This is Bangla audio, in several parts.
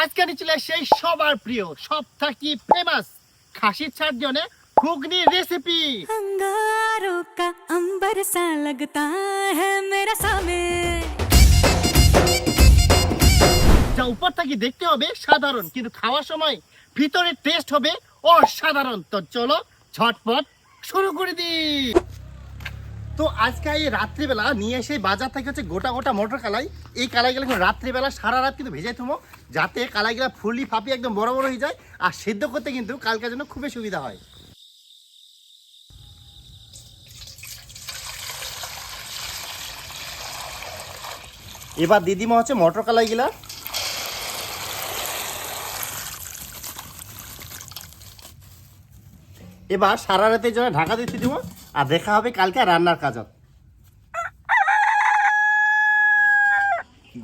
আজকে চলে সেই সবার প্রিয় সব থাকি ফেমাস খাসির ছাড় জন্য ঘুগনি রেসিপি। अंगारों का अंबर सा लगता है मेरा सामे। যা উপর থাকি দেখতে হবে সাধারণ, কিন্তু খাওয়ার সময় ভিতরে টেস্ট হবে অসাধারণ। তো চলো ঝটপট শুরু করে দিই। তো আজকে এই রাত্রিবেলা নিয়ে এসে বাজার থেকে হচ্ছে গোটা গোটা মটর কালাই। এই কালাইগুলো কিন্তু রাত্রিবেলা সারা রাত কিন্তু ভেজে থামো, যাতে কালাইগুলো ফুলি ফাঁপি একদম বড় বড় হয়ে যায়, আর সেদ্ধ করতে কিন্তু কালকের জন্য খুবই সুবিধা হয়। এবার দিদিমা হচ্ছে মটর কালাইগুলা এবার সারা রাতের জন্য ঢাকা দিতে দিব, আর দেখা হবে কালকে রান্নার কাজত।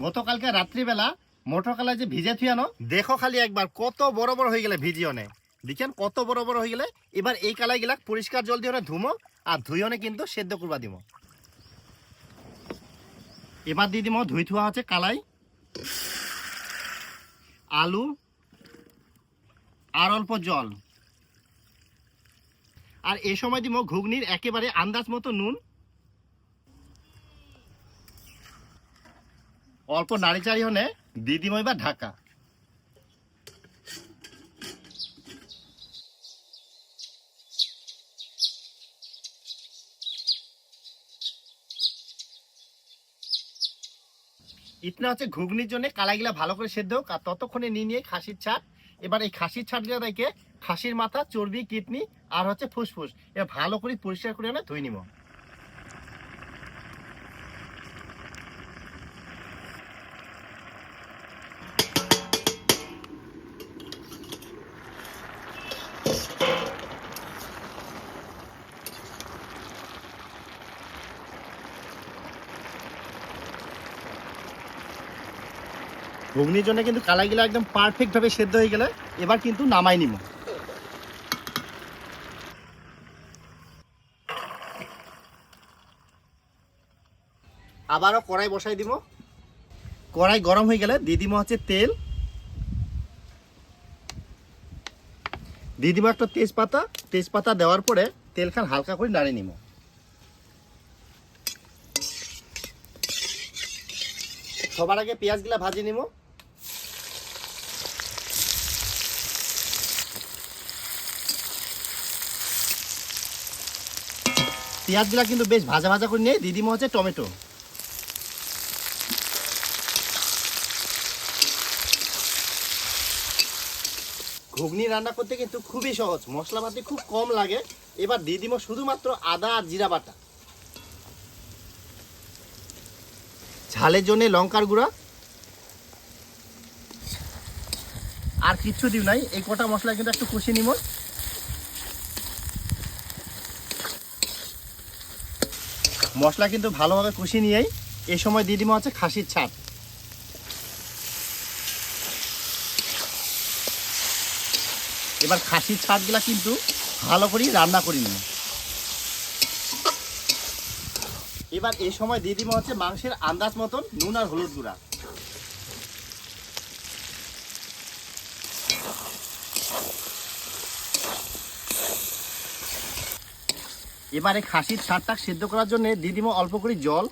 গতকালকে রাত্রিবেলা মটর কালাই যে ভিজে থুয়ানো, দেখো খালি একবার কত বড় বড় হয়ে গেলে ভিজিওনে, দেখেন কত বড় বড় হয়ে গেলে। এবার এই কালাই গুলা পরিষ্কার জল দিয়ে ধুমো, আর ধুইনে কিন্তু সেদ্ধ করবা দিব। এবার দিয়ে দিব ধুই থুয়া হচ্ছে কালাই, আলু আর অল্প জল, আর এই সময় দিব ঘুগনির একেবারে আন্দাজ মতো নুন, অল্প নাড়িচাড়ি হলে দিয়ে দিব এবার ঢাকা। ইতনা হচ্ছে ঘুগনির জন্য কালাইগুলা ভালো করে সেদ্ধ হোক, আর ততক্ষণে নিয়ে নিয়ে খাসির ছাট। এবার এই খাসির ছাটগুলো দেখে খাসির মাথা, চর্বি, কিডনি আর হচ্ছে ফুসফুস এবার ভালো করে পরিষ্কার করে এনে ধুই নিব। ঘুগনির জন্য কিন্তু কালাইগুলো একদম পারফেক্ট ভাবে সেদ্ধ হয়ে গেলে এবার কিন্তু নামাই নিব। আবারও কড়াই বসাই দিব। কড়াই গরম হয়ে গেলে দিয়ে দিব হচ্ছে তেল, দিয়ে দিব একটা তেজপাতা। তেজপাতা দেওয়ার পরে তেল খান হালকা করে নাড়িয়ে নিব। সবার আগে পেঁয়াজগুলা ভাজি নিব। পেঁয়াজগুলা কিন্তু বেশ ভাজা ভাজা করে নিয়ে দিয়ে দিব হচ্ছে টমেটো। ঘুগনি রান্না করতে কিন্তু খুবই সহজ, মশলাপাতি খুব কম লাগে। এবার দিয়ে দিব শুধুমাত্র আদা আর জিরা বাটা, ঝালের জন্য লঙ্কার গুঁড়া, আর কিচ্ছু দিব নাই। এই কটা মশলা কিন্তু একটু কষিয়ে নিব। মশলা কিন্তু ভালোভাবে কষিয়ে নিয়েই এই সময় দিয়ে দিব হচ্ছে খাসির ছাট। এবার খাসির ছাটগুলা কিন্তু ভালো করে রান্না করে নিব। এবার এই সময় দিয়ে দিব হচ্ছে মাংসের আন্দাজ মতন নুন আর হলুদ গুঁড়া। এবারে খাসির ছাটটা সেদ্ধ করার জন্য দিয়ে দিব অল্প করে জল।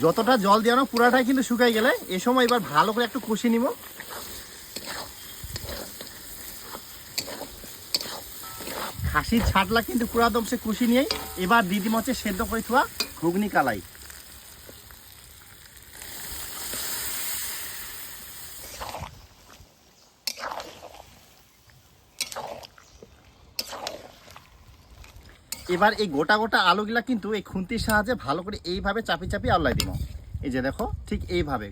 যতটা জল দেওয়ানো পুরাটাই কিন্তু শুকাই গেলে এই সময় এবার ভালো করে একটু কষিয়ে নিব। খাসির ছাটলা কিন্তু পুরা দমসে কষিয়ে নিয়ে এবার দিয়ে দিব হচ্ছে সেদ্ধ করে থোয়া ঘুগনি কালাই। এবার এই গোটা গোটা আলুগুলা কিন্তু এই খুন্তির সাহায্যে ভালো করে এইভাবে চাপি চাপি আল্লাই দিব। এই যে দেখো ঠিক এইভাবে,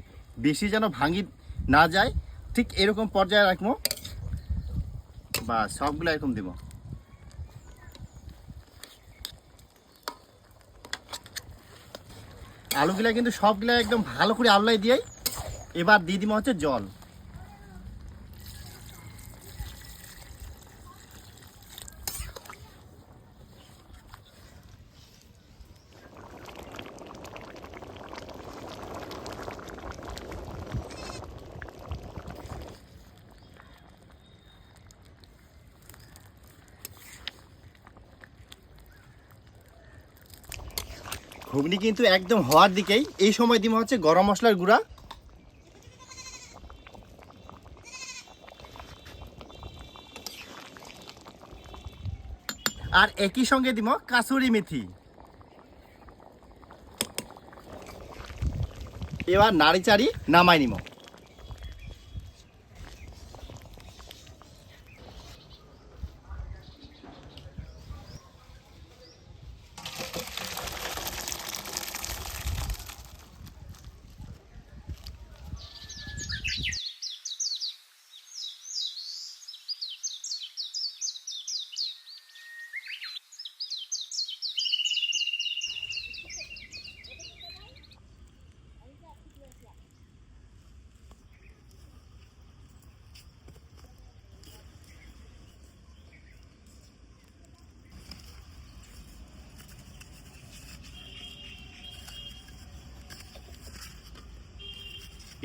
বেশি যেন ভাঙি না যায়, ঠিক এরকম পর্যায়ে রাখবো। বা সবগুলো এরকম দিব। আলুগুলা কিন্তু সবগুলা একদম ভালো করে আলুলাই দিয়েই এবার দিয়ে দিব হচ্ছে জল। ঘুগনি কিন্তু একদম হওয়ার দিকেই, এই সময় দিব হচ্ছে গরম মশলার গুঁড়া, আর একই সঙ্গে দিব কাসুরি মেথি। এবার নাড়ি চাড়ি নামাই নিব।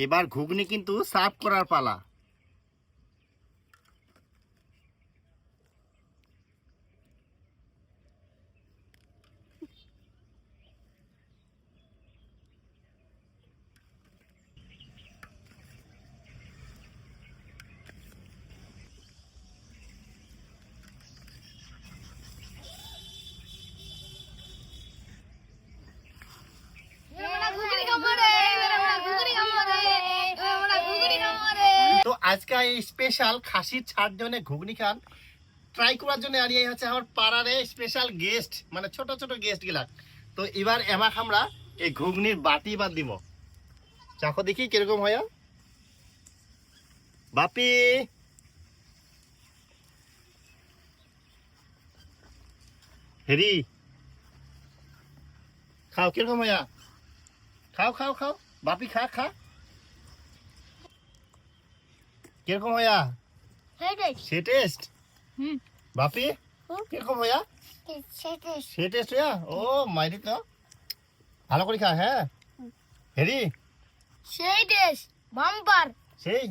এবার ঘুগনি কিন্তু সার্ভ করার পালা। তো আজকে এই স্পেশাল খাসির ছাড় জন্য ঘুগনি খান ট্রাই করার জন্য আর এই হচ্ছে আমার পাড়ার স্পেশাল গেস্ট, মানে ছোট ছোট গেস্ট গুলা। তো এবার এমাক আমরা এই ঘুগনির বাটি বাদ দিব। চাকো দেখি কিরকম হয়। বাপি হেরি খাও, কিরকম হয়? খাও খাও খাও, বাপি খা খা, কিরকম হয়? সে টেস্ট। বাপি কিরকম হয়? সে টেস্ট হইয়া। ও মাইরি তো ভালো করে খা। হ্যাঁ হেরি সেই টেস্ট বাম্পার। সেই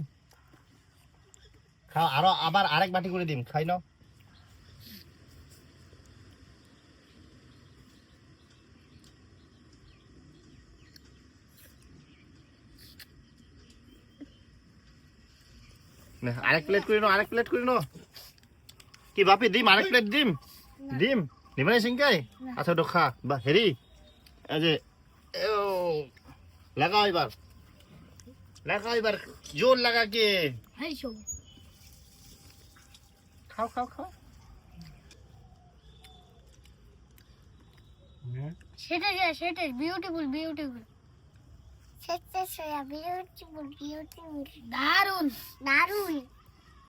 খাও, আরো আবার আরেক বাটি করে দিম, খাই নাও। নে, আরেক প্লেট করে নাও, আরেক প্লেট করে নাও। কি বাপি দিম আরেক প্লেট দিম? দিম নিবানে সিংকাই। আচ্ছা তো খা বা হেরি, এই যে লাগাও এবার, লাগাও এবার জোর লাগা কে। হাই সব খাও খাও খাও। সেটা বিউটিফুল বিউটিফুল Bibeautiful, beautiful. দারুন Darul.